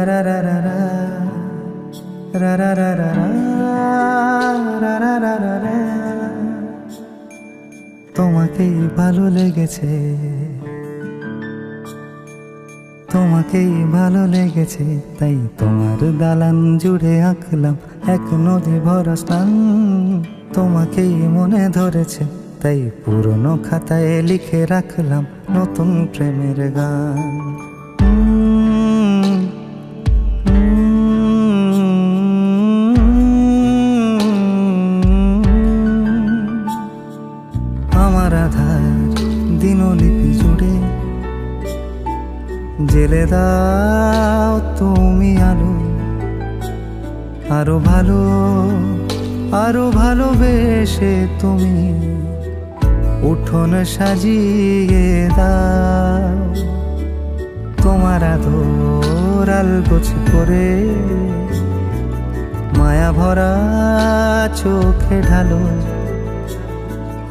রা রা রা রা রা রা রা রা রা রা রা রা রা রা। তোমাকেই ভালো লেগেছে, তোমাকেই ভালো লেগেছে, তাই তোমার দালান জুড়ে আঁকলাম এক নদী ভরা স্থান। তোমাকেই মনে ধরেছে, তাই পুরনো খাতায় লিখে রাখলাম নতুন প্রেমের গান। আমার আধার দিনলিপি জুড়ে জেলে দাও তুমি আলো, আরো ভালো আরো ভালোবেসে তুমি উঠোন সাজিয়ে দাও। তোমার আদর আলগোছ করে মায়া ভরা চোখে ঢালো,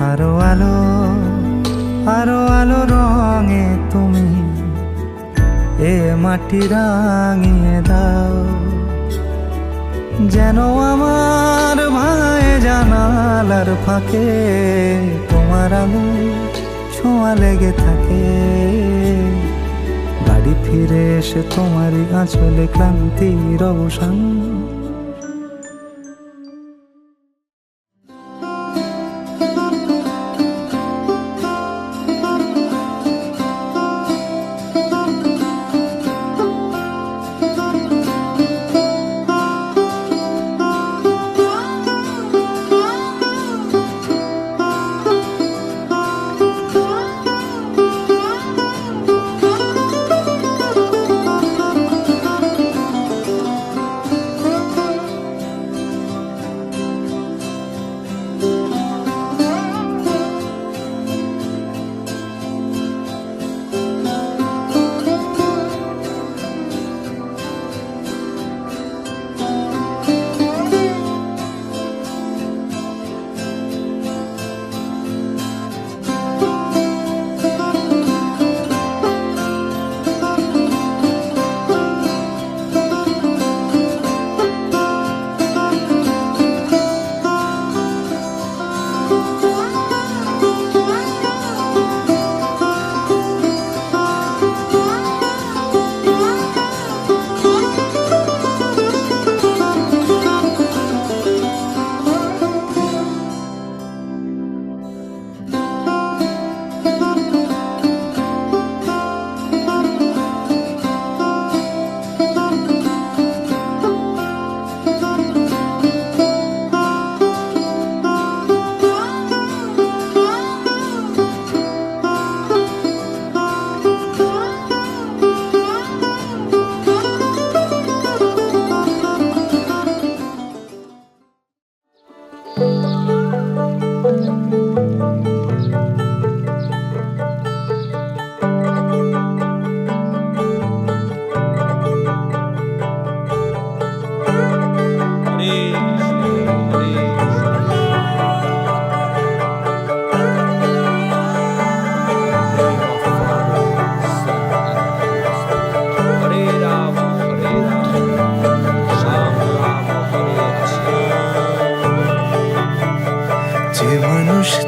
আরো আলো আরো আলো রঙে তুমি এ মাটি রাঙিয়ে দাও। যেন আমার ভাই জানালার ফাঁকে তোমার আলো ছোঁয়া লেগে থাকে। বাড়ি ফিরে এসে তোমারই আঁচলে ক্লান্তির অবসান।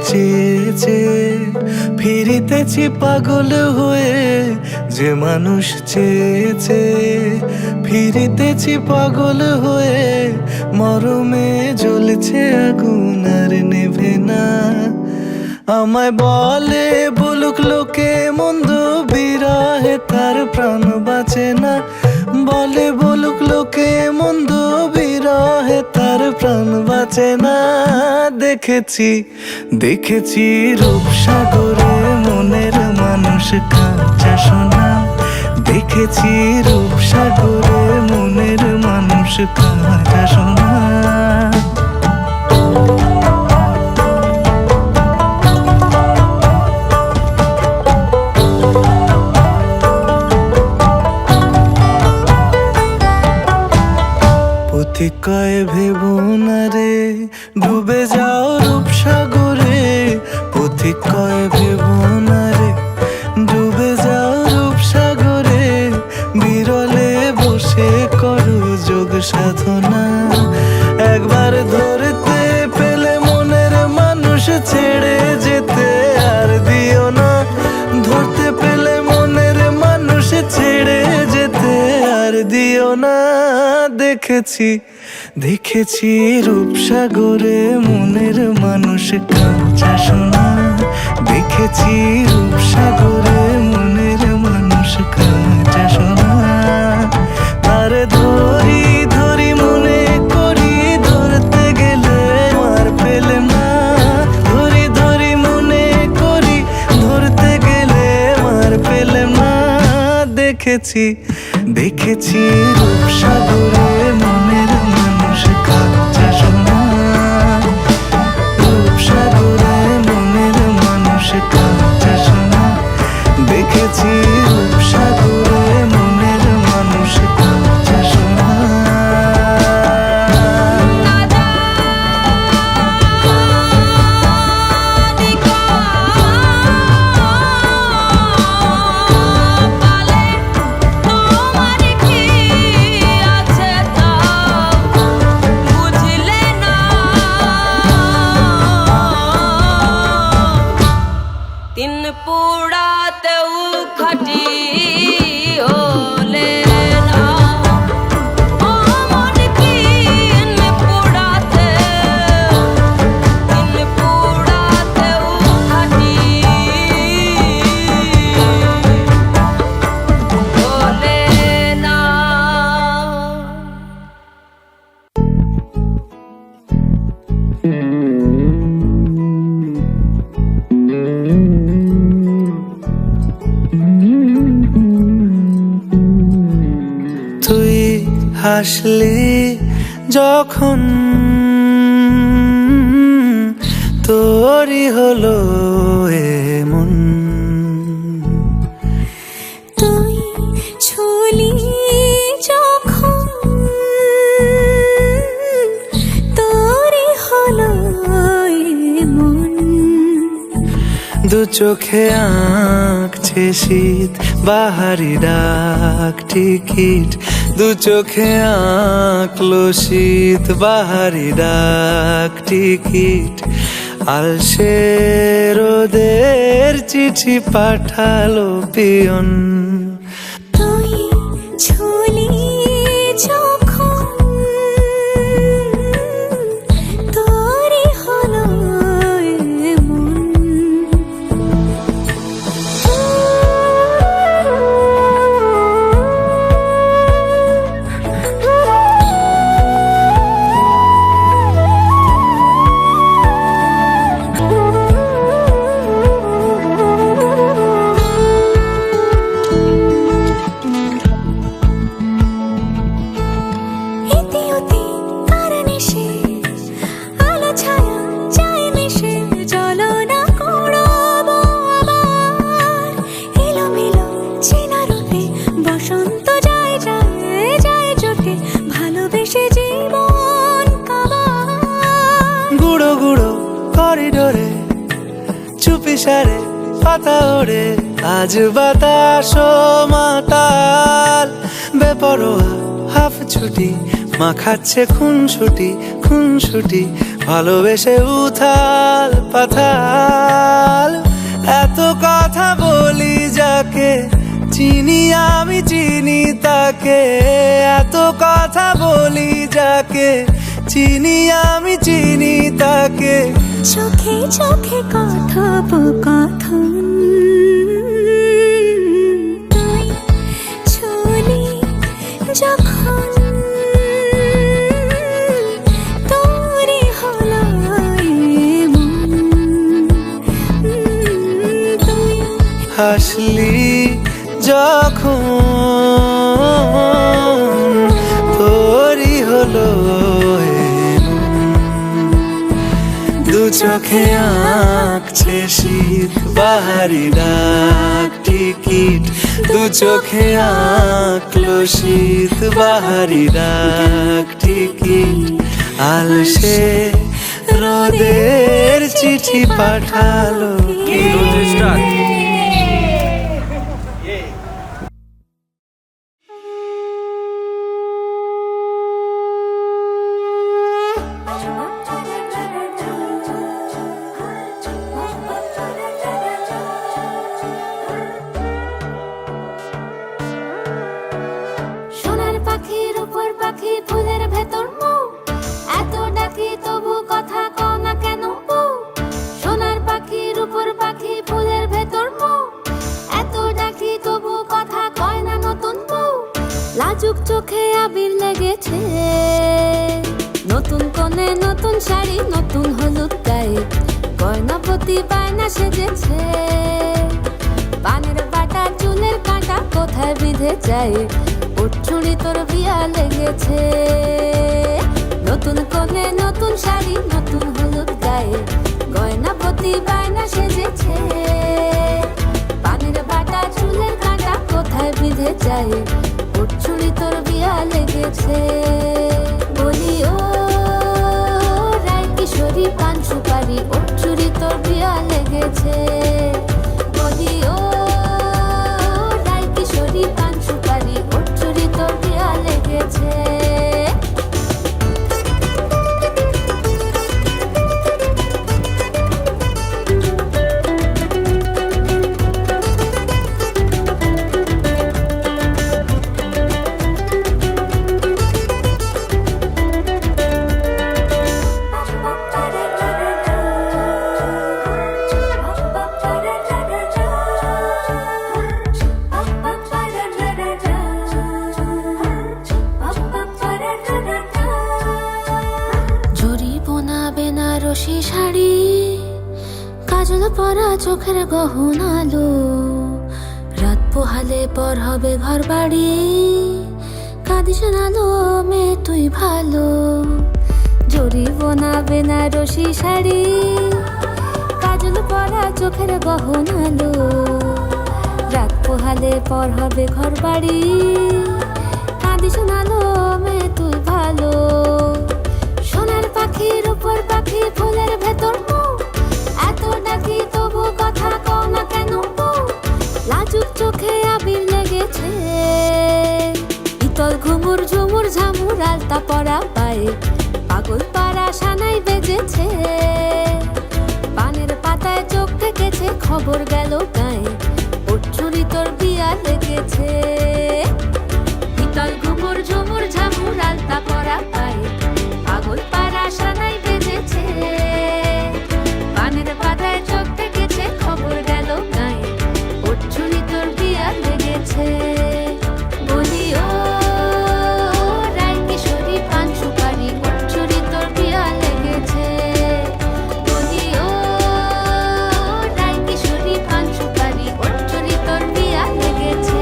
চেয়েছে ফিরিতেছি পাগল হয়ে, যে মানুষ চেয়েছে ফিরিতেছি পাগল হয়ে। মরমে জ্বলছে আগুন আর নেভে না, আমায় বলে বলুক লোকে মন্দ, বিরহে তার প্রাণ বাঁচে না। বলে বলুক লোকে মন্দ, বিরহে তার প্রাণ বাঁচে না। দেখেছি দেখেছি রূপসাগরে মনের মানুষ কাঁচা সোনা। দেখেছি রূপসাগরে মনের মানুষ কাঁচা সোনা। কয় ভেবো না রে ডুবে যাও রূপসাগরে, পথিক কয় ভেবো না রে ডুবে যাও রূপসাগরে। বিরলে বসে সাধনা। একবার ধরতে পেলে মনের মানুষ ছেড়ে যেতে আর দিও না। ধরতে পেলে মনের মানুষ ছেড়ে যেতে আর দিও না। দেখেছি দেখেছি রূপসাগরে মনের মানুষ কাঁচা সোনা। দেখেছি রূপসাগরে মনের মানুষ কাঁচা সোনা। তারে ধরি ধরি মনে করি ধরতে গেলে আর পেলে না। ধরি ধরি মনে করি ধরতে গেলে আর পেলে না। দেখেছি দেখেছি রূপসাগরে মনের মানুষ কাঁচা সোনা। রূপসাগরে মনের মানুষ কাঁচা সোনা। দেখেছি রূপসাগরে মনের মানুষ কাঁচা সোনা। তিন পুড়াতেও খাটি হলে না। ও মন তিন পুড়াতেও খাটি হলে না। তুই হাসলি যখন তোরই হলো এমন। তুই ছুলি যখন তোরই হলো এমন। দু চোখে আঁকছে শীত বাহারি ডাক টিকিট। দু চোখে আঁকলো শীত বাহারি ডাক টিকিট। আলসে রোদের চিঠি পাঠালো পিয়ন। তুই ছুলি যখন তোরই হলো এমন। করিডোরে চুপি সারে পাতা ওড়ে। আজ বাতাস মাতাল বেপরোয়া হাফ ছুটি। মাখাচ্ছে খুন ছুটি ভালোবেসে উথাল পাথাল। এত কথা বলি যাকে চিনি আমি চিনি তাকে। এত কথা বলি যাকে চিনি আমি চিনি তাকে। চোখে চোখে কথোপকথন। তুই ছুলি যখন তোরই হলো এমন। তুই হাসলি যখন তোরই হলো দু চোখে আঁকছে শীত বাহারি ডাক টিকিট। দু চোখে আঁকলো শীত বাহারি ডাক টিকিট। আলসে রোদের চিঠি পাঠালো। শাড়ি নতুন হলুদ গায়ে গয়নাপতি বায়না সেজেছে পানের বাটা চুলের কাঁটা কোথায় বিঁধে যায় ওর চুড়ি তোর বিয়া লেগেছে নতুন কোণে নতুন শাড়ি নতুন হলুদ গায়ে গয়নাপতি বায়না সেজেছে পানের বাটা চুলের কাঁটা কোথায় বিঁধে যায় ওর চুড়ি তোর বিয়া লেগেছে বলি ও রায় কিশোরী পান সুপারি ওর চুড়ি তোর বিয়া লেগেছে বলি ও রায় কিশোরী পান সুপারি ওর চুড়ি তোর বিয়া লেগেছে বেনারসি শাড়ি কাজল পরা চোখের গহনালো রাত পোহালে পর হবে ঘর বাড়ি কাঁদিস নালো মেয়ে তুই ভালো জরি বোনা বেনারসি শাড়ি কাজল পরা চোখের গহনালো রাত পোহালে পর হবে ঘর বাড়ি কাঁদিস নালো মেয়ে তুই ভালো সোনার পাখির উপর পাখি ফুলের ভেতর এত ডাকি তবু কথা কও না কেন লাজুক চোখে আবির লেগেছে ইতল ঘুমুর ঝুমুর ঝামুর আলতা পরা পায়ে পাগল পাড়া সানাই বেজেছে পানের পাতায় চোখ থেকেছে খবর গেল গায়ে ওর চুরি তোর বিয়া লেগেছে ইতল ঘুমুর ঝুমুর ঝামুর আলতা পরা পায়ে পাগল পাড়া সানাই বেজেছে পানের পাতায় চোখ থেকেছে খবর গেল গায়ে ওর চুরি তোর বিয়া লেগেছে বলি ও রায় কিশোরী পান সুপারি ওর চুরি তোর বিয়া লেগেছে বলি ও রায় কিশোরী পান সুপারি ওর চুরি তোর বিয়া লেগেছে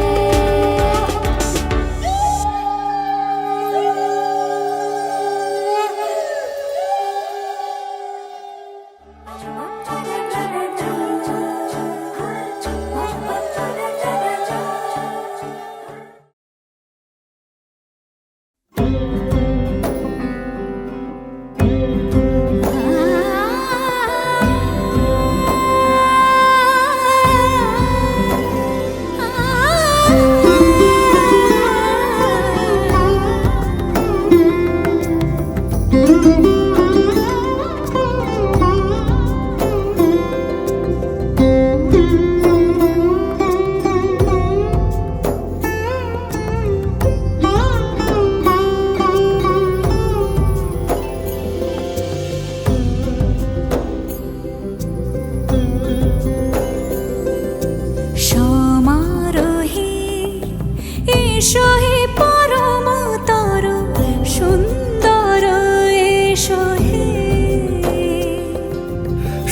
এসো হে পরম তর সুন্দর এসো হে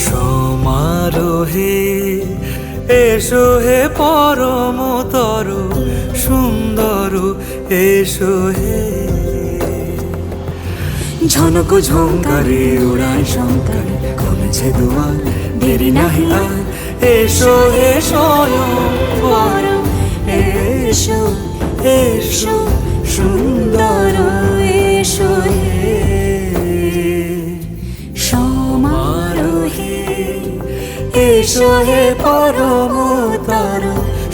সমারোহে এসো হে পরমতর সুন্দর এসো হে ঝনক ঝঙ্কারে উড়ায় শঙ্কারে খুলেছে দুয়ার দেরি নাহি আর এসো হে স্বয়ং পরম এসো এসো সুন্দর এসো হে সমারোহে এসো হে পরমতর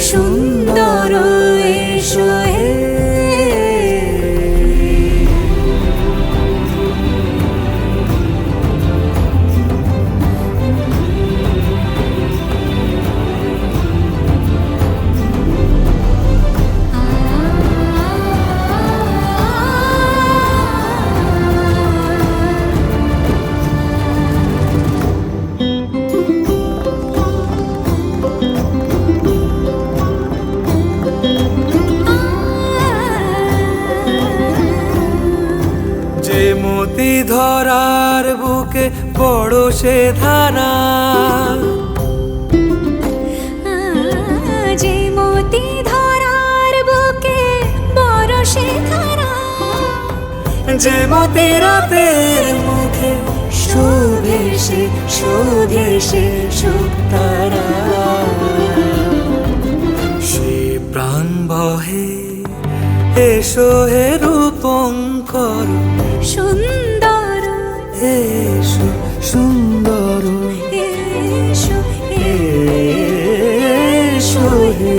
সুন্দর এসো হে বুকে বড় সে ধারা, যে মতি ধরার বুকে বড় সে ধারা, যে মতি রাতের মুখে শোভে সে শোভে সে শুকতারা। সে প্রাণ বহে এসো হে রূপঙ্কর, সুন্দর এসো সুন্দর, এসো এসো হে।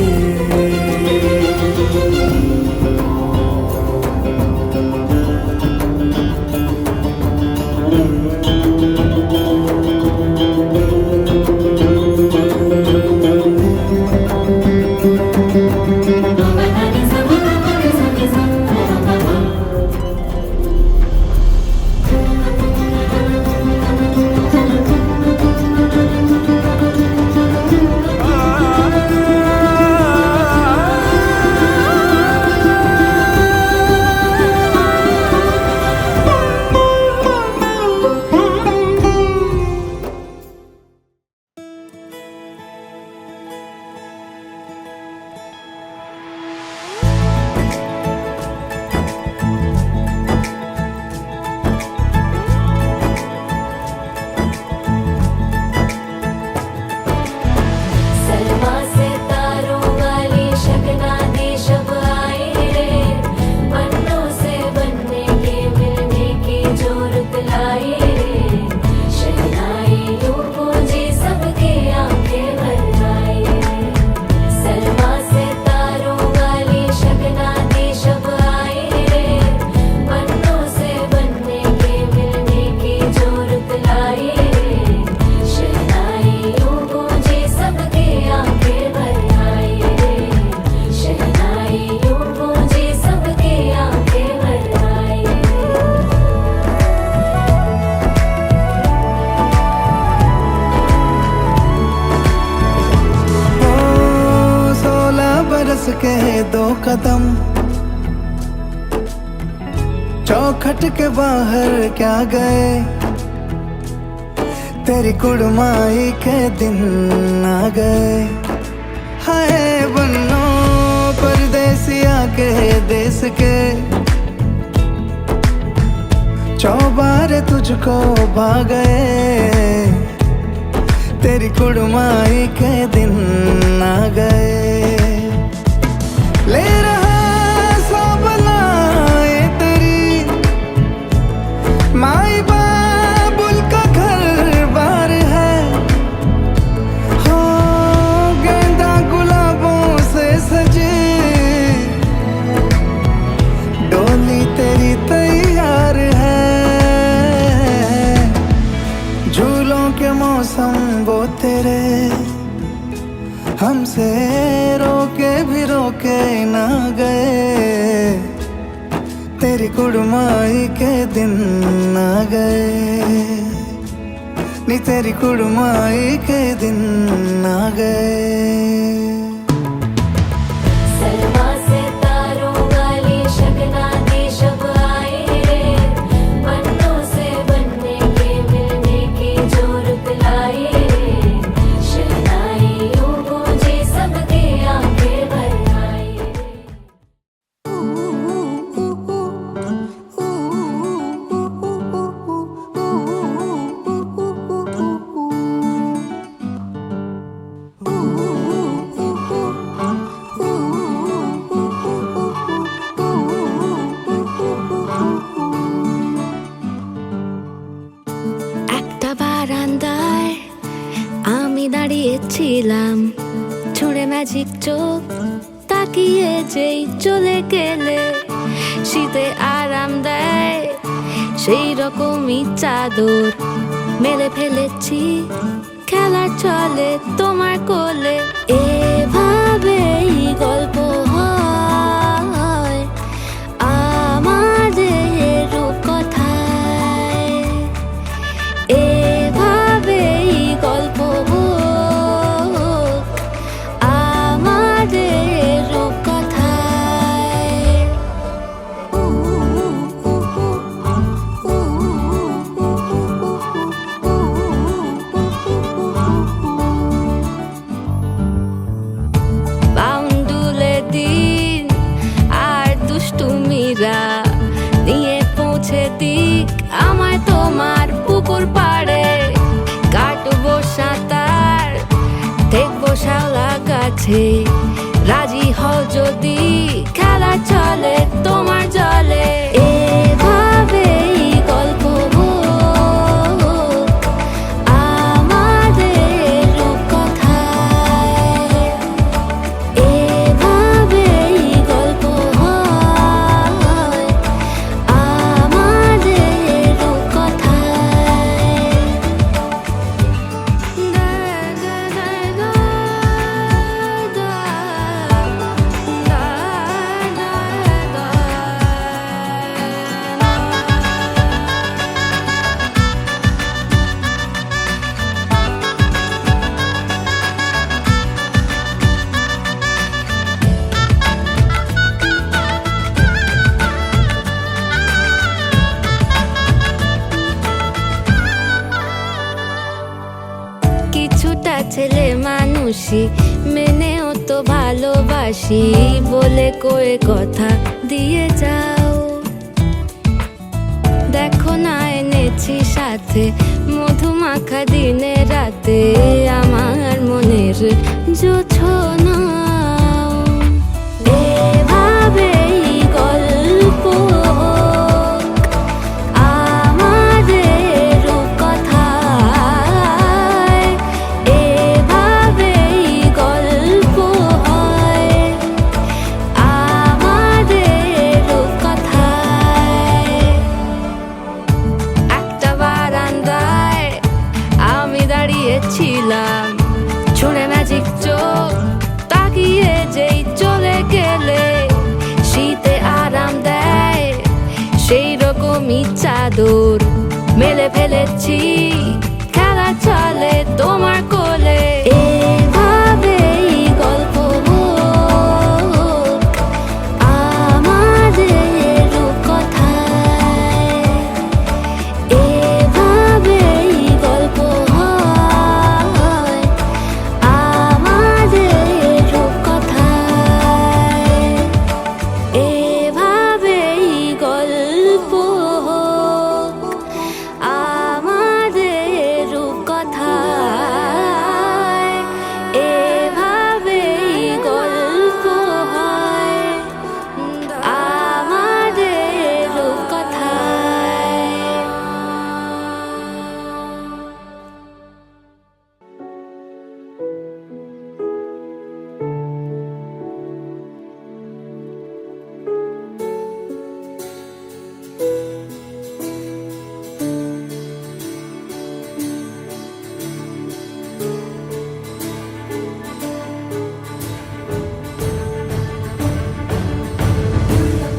के दो कदम चौखट के बाहर क्या गए, तेरी कुड़माई के दिन आ गए। हाय बन्नो परदेसिया के देश के, चौबार तुझको भा गए, तेरी कुड़माई के दिन आ गए। ले रहा सब लाए तेरी माई बाबुल का घर बार है, हो गेंदा गुलाबों से सजे डोली तेरी तैयार है। झूलों के मौसम वो तेरे हमसे रोके भी रोके ना गए, तेरी कुड़माई के दिन आ गए, नी तेरी कुड़माई के दिन आ गए। ছিলাম ছুঁড়ে ম্যাজিক চোখ তাকিয়ে যেই চলে গেলে, শীতে আরাম দেয় সেই রকমই চাদর মেলে ফেলেছি খেলার চলে তোমার কোলে। এভাবেই গল্প হয় আমাদের রূপকথায়, এভাবেই গল্প আছে, রাজি হও যদি খেলা চলে তোমার জলে। এভাবেই গল্প হোক আমাদের রূপকথায়, এভাবেই গল্প হয় আমাদের রূপকথায়। কিছুটা ছেলে মানুষই মেনেও তো ভালোবাসি বলে কয়ে কথা দিয়ে যাও। দেখো না এনেছি সাথে মধুমাখা দিনে রাতে আমার মনের জোছনা। এভাবেই গল্প হোক আমাদের রূপকথায়, এভাবেই গল্প হয় আমাদের রূপকথায়। একটা বারান্দায় আমি দাঁড়িয়েছিলাম, ছুঁড়ে ম্যাজিক চোখ তাকিয়ে যেই চলে গেলে শীতে আরাম দেয় সেই রকমই চাদর মেলে ফেলেছি, খেলা চলে তোমার কোলে। এভাবেই গল্প হোক আমাদের রূপকথায়, এভাবেই গল্প হয় আমাদের রূপকথায়, এভাবেই গল্প হোক আমাদের রূপকথায়, এভাবেই গল্প হয় আমাদের রূপকথায়।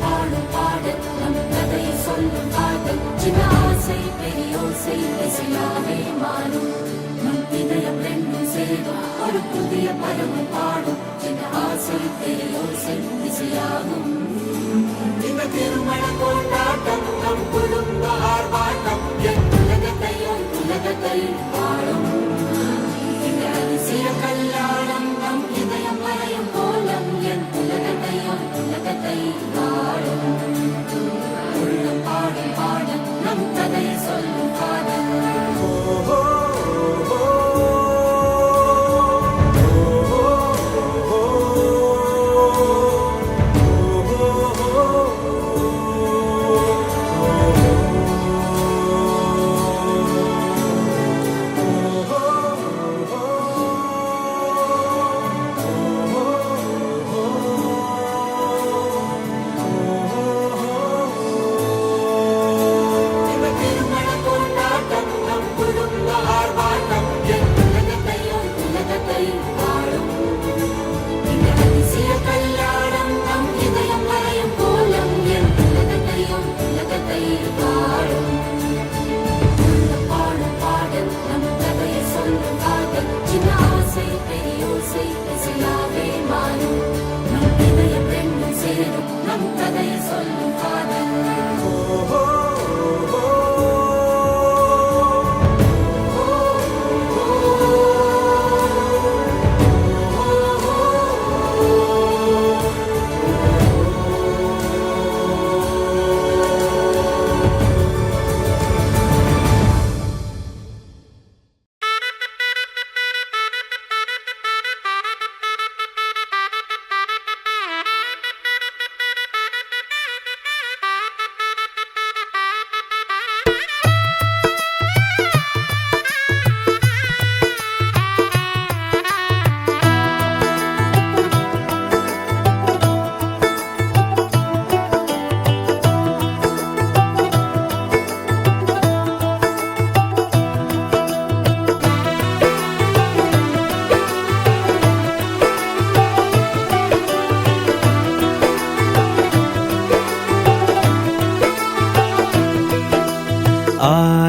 பாடும் பாடல் நம் கதையை சொல்லும் காதல், சின்ன ஆசை பெரியோசை இசையாவே மாறும். நம் இதயம் ரெண்டும் சேரும் ஒரு புதிய பருவம் பாடும், சின்ன ஆசை பெரியோசை இசையாகும். இந்த திருமண கொண்டாட்டம் நம் குடும்ப ஆர்ப்பாட்டம், என் உலகத்தை வாழும். இந்த அதிசய கல்யாணம் நம் இதயம் மறையும் கோலம், என் உலகத்தை வாழும். உள்ளம் பாடும் பாடும் நம் கதையை சொல்லும் காதல்.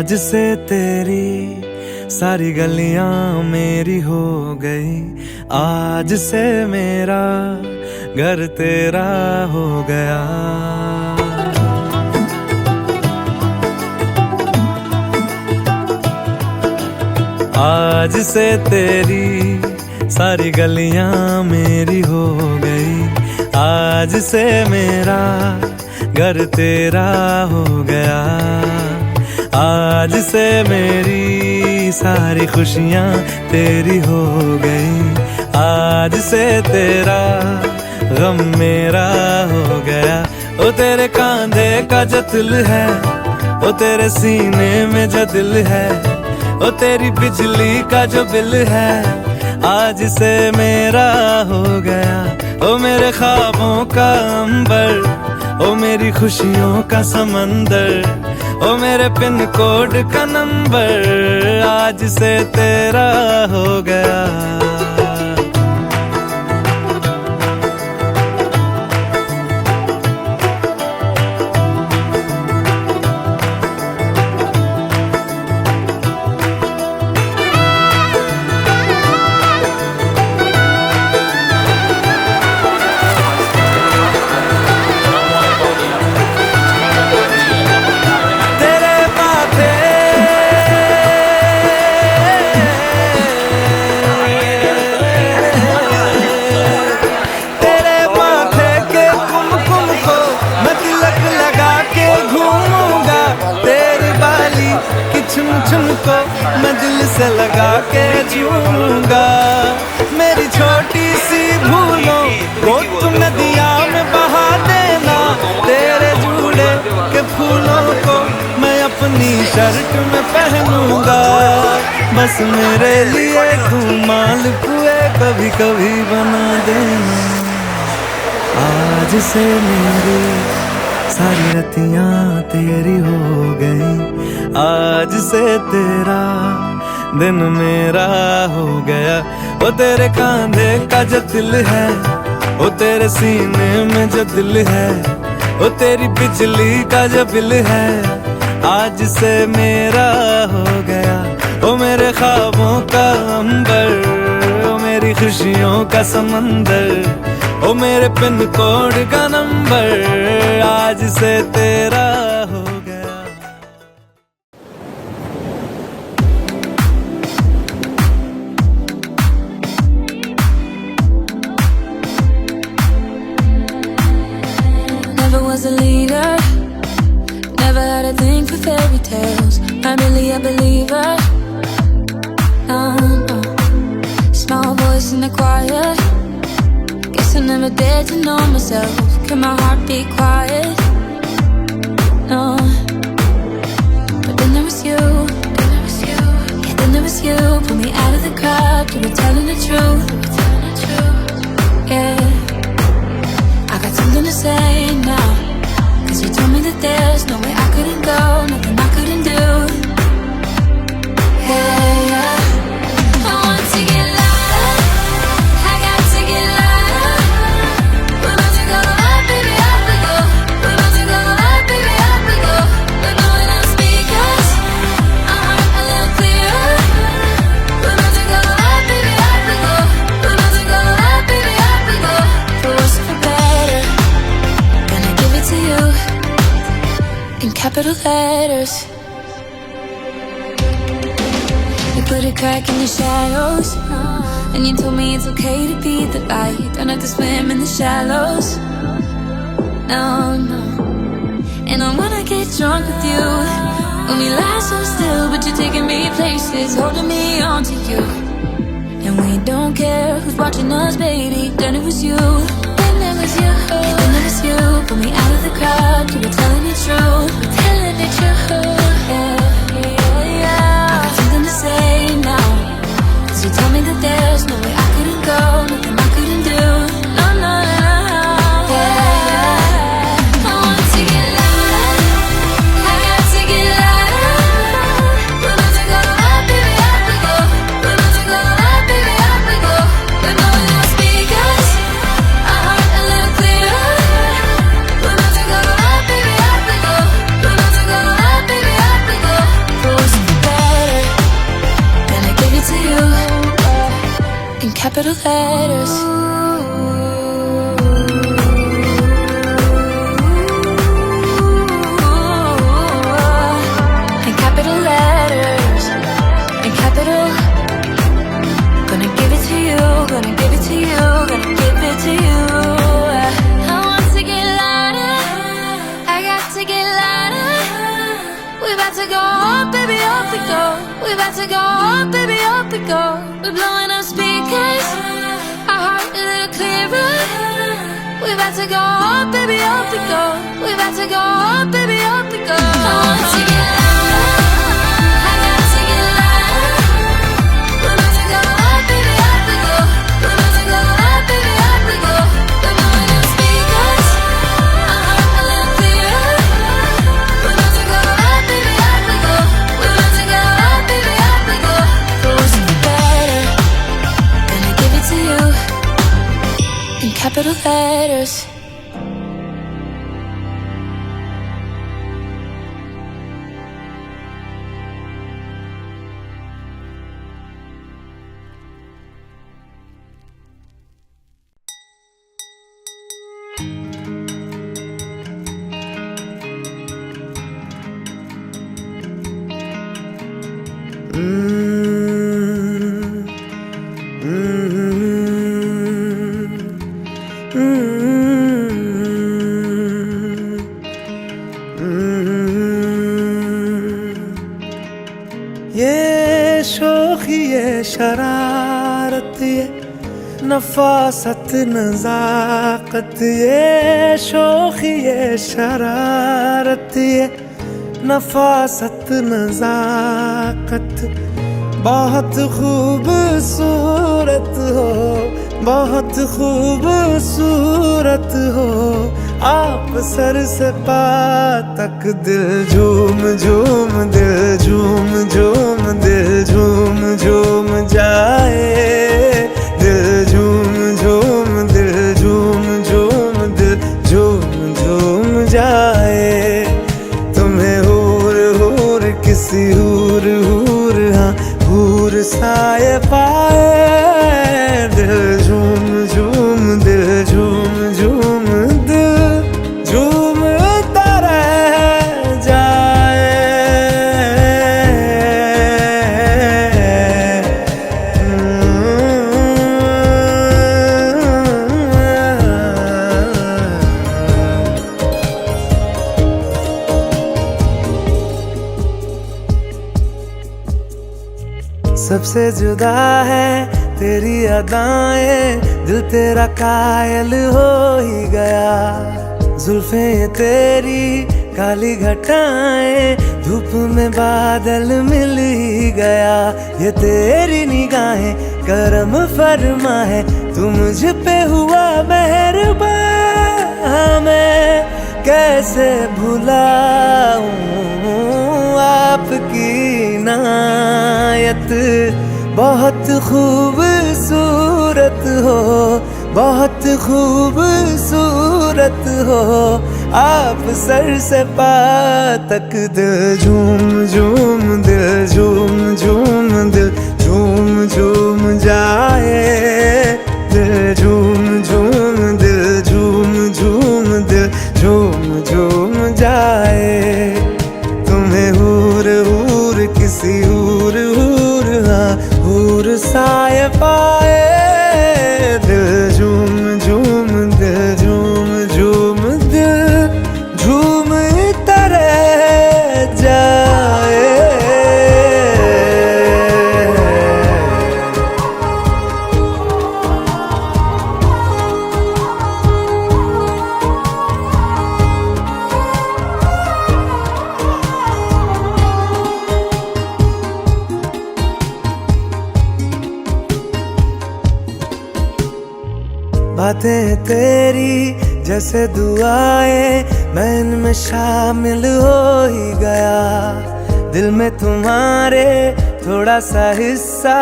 आज से तेरी सारी गलियां मेरी हो गई, आज से मेरा घर तेरा हो गया। आज से तेरी सारी गलियां मेरी हो गई, आज से मेरा घर तेरा हो गया। आज से मेरी सारी खुशियां तेरी हो गई, आज से तेरा गम मेरा हो गया। ओ तेरे कांधे का जो दिल है, ओ तेरे सीने में जो दिल है, ओ तेरी बिजली का जो बिल है, आज से मेरा हो गया। ओ मेरे ख्वाबों का अंबर, ओ मेरी खुशियों का समंदर, ओ मेरे पिन कोड का नंबर, आज से तेरा हो गया। को मैं दिल से लगा के झूमूंगा। मेरी छोटी सी भूलों को तुम नदिया में बहा देना, तेरे जूड़े के फूलों को मैं अपनी शर्ट में पहनूंगा। बस मेरे लिए तू मालपुए कभी कभी बना देना। आज से मेरी सारी रतियां तेरी हो गई, आज से तेरा दिन मेरा हो गया। वो तेरे कांधे का जो दिल है, वो तेरे सीने में जो दिल है, वो तेरी बिजली का जो बिल है, आज से मेरा हो गया। वो मेरे ख्वाबों का अंबर, वो मेरी खुशियों का समंदर, ओ मेरे पिन कोड का नंबर, आज से तेरा हो गया। Never was a leader, never had a thing for fairy tales. Not really a believer. No. Small voice in the choir. I never dared to know myself. Can my heart be quiet? No. But then there was you. Yeah, then there was you. Pull me out of the crowd. You were telling the truth. Yeah. I got something to say now. 'Cause you told me that there's no way I couldn't go, nothing I couldn't do. Yeah, yeah. I want to get louder. I got to get louder. We're about to go up, baby, up we go. We're about to go up, baby, up we go. We're going on speakers. A little clearer. We're about to go up, baby, up we go. We're about to go up, baby, up we go. For worse or for better, gonna give it to you in capital letters. You put a crack in the shadows, and you told me it's okay to be the light. Don't have to swim in the shallows. No, no. And I'm gonna get drunk with you when we lie so still, but you're taking me places, holding me on to you. And we don't care who's watching us, baby. Then it was you. Then it was you. Then it was you. Pull me out of the crowd. You were telling the truth. Telling the truth. Yeah, yeah, yeah. I got something to say now. 'Cause you told me that there's no way I couldn't go, nothing I couldn't do. No, no, no, no. Yeah, yeah. I want to get louder. I got to get louder. We're about to go up, baby, up we go. We're about to go up, baby, up we go. We're going on speakers. Our heart a little clearer. We're about to go up, baby, up we go. We're about to go up, baby, up we go. capital letters. In capital letters. In capital. Gonna give it to you, gonna give it to you, gonna give it to you. I want to get louder, I got to get louder. We about to go up, baby, up we go. We about to go up, baby, up we go. We're blowing up speakers, our heart a little clearer. We about to go up, baby, up we go. We about to go up, baby, up we go. I want to get louder, I got to get louder. We're about to go up, baby, up we go. We're about to go up, baby, up we go. We're blowing up speakers, our heart a little clearer. We're about to go up, baby, up we go. We're about to go up, baby, up we go. Rules to be better, gonna give it to you in capital letters. ये शोखी ये शरारत ये नफासत नजाकत ये शोखी ये शरारत ये नफासत नजाकत बहुत खूबसूरत हो बहुत खूबसूरत हो आप सर से पा तक दिल झूम झूम दिल झूम झूम दिल झूम झूम जाए दिल झूम झूम दिल झूम झूम दिल झूम झूम जाए तुम्हें हूर हूर किसी हूर हूर हाँ हूर साए पाए दिल झूम झूम दिल झूम झूम दिल झूमता रह जाए सबसे जुदा है तेरी अदाएं दिल तेरा कायल हो ही गया जुल्फे तेरी काली घटाएं धूप में बादल मिल ही गया ये तेरी निगाहें करम फरमा है तू मुझ पे हुआ मेहरबान मैं कैसे भुलाऊं आपकी इनायत बहुत खूबसूरत हो बहुत खूबसूरत हो आप सर से पा तक दिल झूम झूम दिल झूम झूम दिल झूम झूम जाए दिल झूम झूम दिल झूम झूम दिल झूम झूम जाए तुम्हें हूर हूर किसी हूर हूर हाँ हूर साए पाए दिल झूम झूम दिल झूम झूम दिल झूम तरह जाए बातें तेरी जैसे दुआएं मैं इनमें शामिल हो ही गया दिल में तुम्हारे थोड़ा सा हिस्सा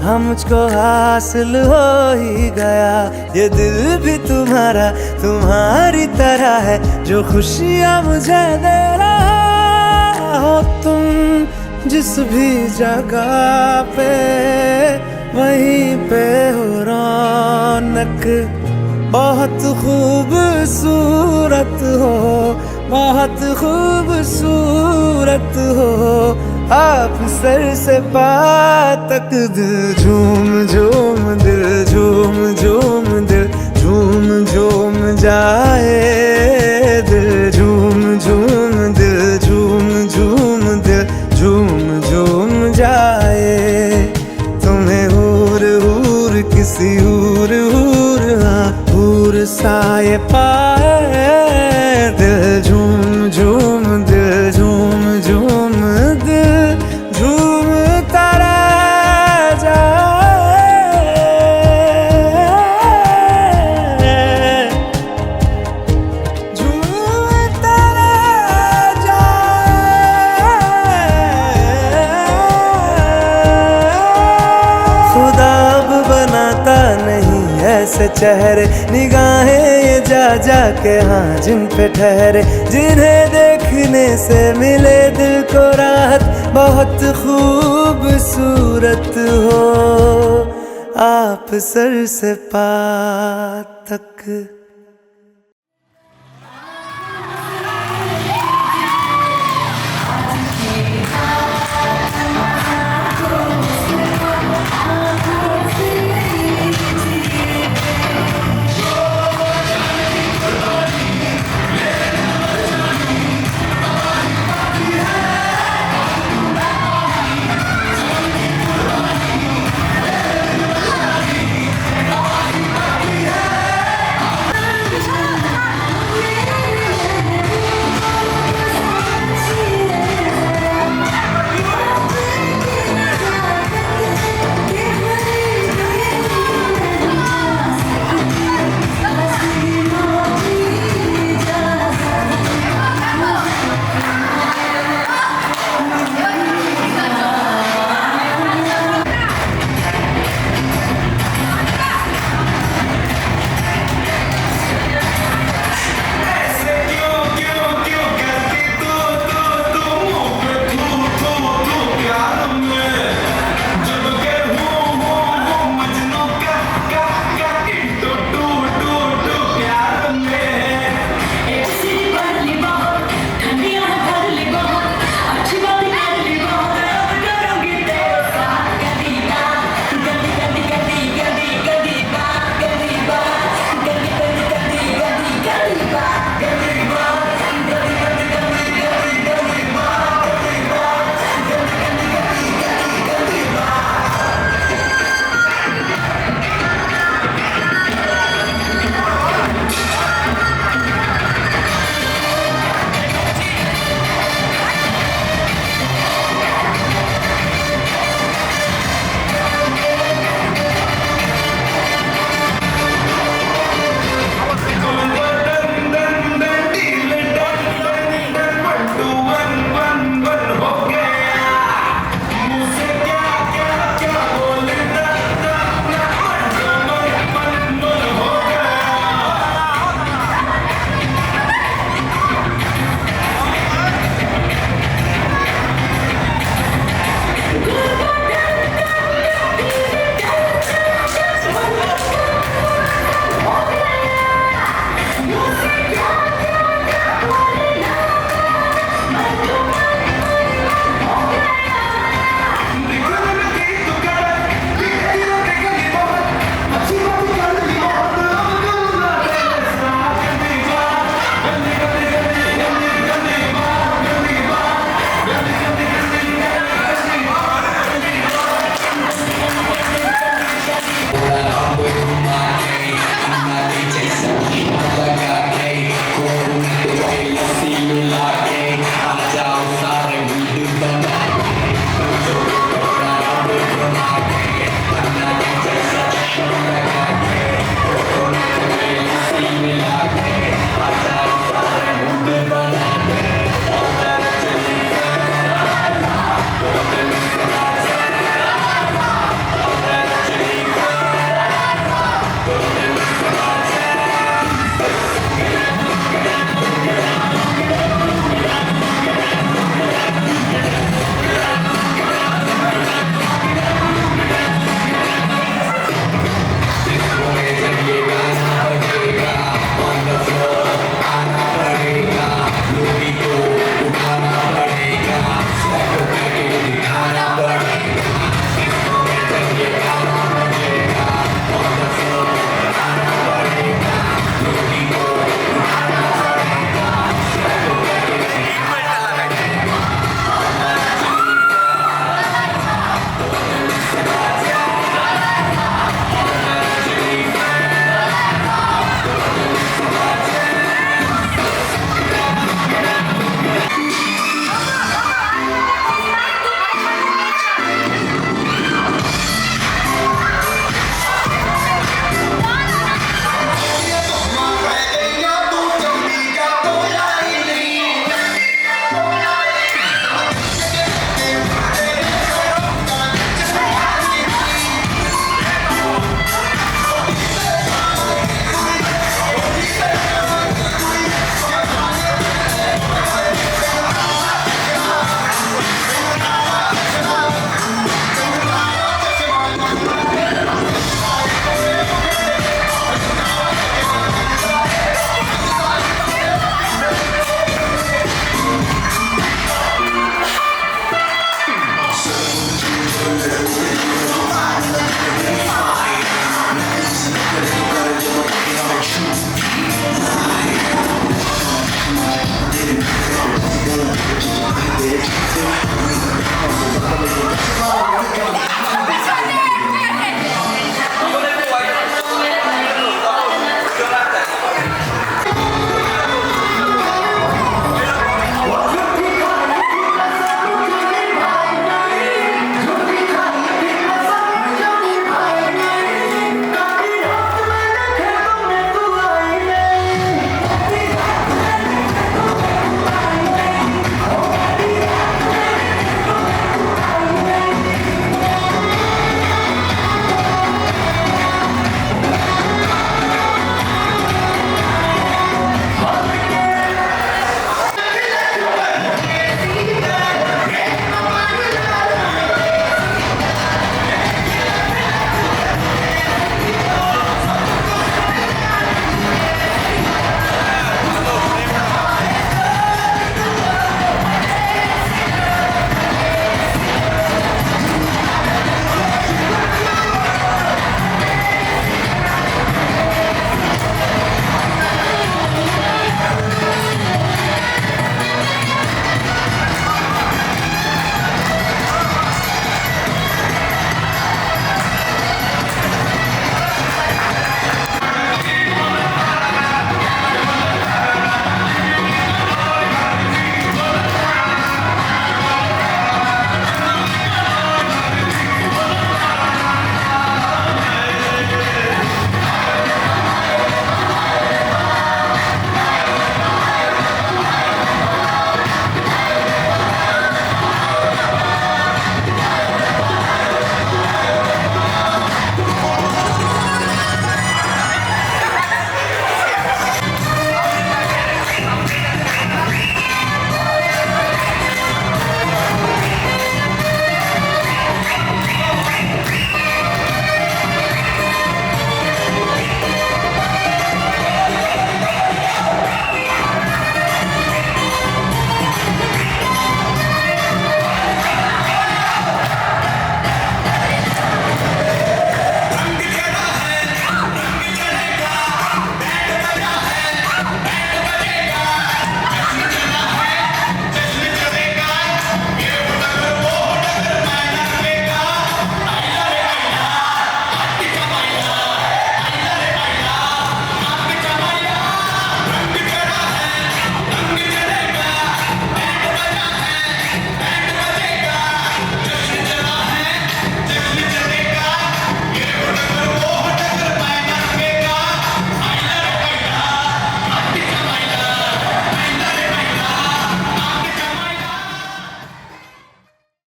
हम मुझको हासिल हो ही गया ये दिल भी तुम्हारा तुम्हारी तरह है जो खुशियाँ मुझे दे रहा हो तुम जिस भी जगह पे वहीं पे हो रहा अचानक बहुत खूबसूरत हो, बहुत खूबसूरत हो। आप सर से पाँव तक दिल झूम झूम, दिल झूम झूम, दिल झूम झूम जाए, दिल झूम झूम, दिल झूम झूम, दिल झूम झूम जाए। तुम्हें हूर हूर किसी हूर हूर, हाँ हूर साए पाए, दिल झूम झूम, दिल झूम झूम, दिल झूमता रह जाए, झूमता रह जाए। खुदा अब बनाता नहीं ऐसे चेहरे, निगाहें ये जा जा के हाँ जिन पे ठहरे, जिन्हें देखने से मिले दिल को राहत। बहुत खूबसूरत हो आप सर से पाँव तक।